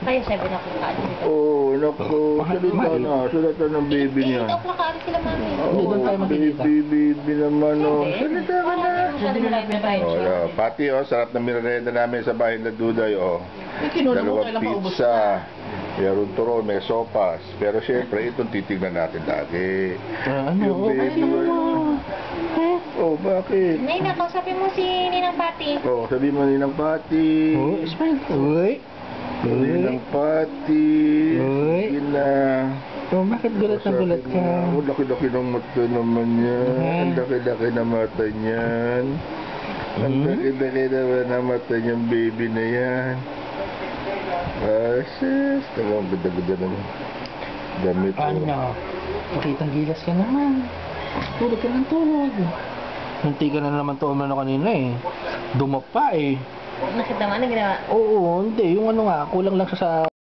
Kayo, sabi na kung kaano dito. Oh, naku, salita na. Salita ng baby niya. Ito, plakaari sila mami. Hindi, doon tayo makikita. Baby naman, oh. Salita ka na. Hindi mo lang pinatry. Oh, yeah. Pati, oh, sarap na merienda namin sa bahay na Duday, oh. Kinuna mo, Dalawang kailan pa ubos pizza. Meron turon, may sopas. Pero syempre, itong titignan natin lagi. Ano? Yung baby, oh, bakit? Nay, nakausapin mo si Ninang Pati. Oh, sabi mo Ninang Pati. Oh, smile. Uy. Ninang Pati. Uy. Sige na. Oh, bakit gulat na gulat ka? Oh, laki-laki ng mata naman yan. Ang laki-laki na mata niyan. Ang laki-laki naman na mata niyang baby na yan. Sis, talagang ganda-ganda naman. Damit ko. Ano? Pakitang gilas ka naman. Tulog ka ng tulog. Nanti ka na naman to umano kanina eh. Dumapa eh. Nakita mo, ano ginawa? Oo, hindi. Yung ano nga, kulang lang siya sa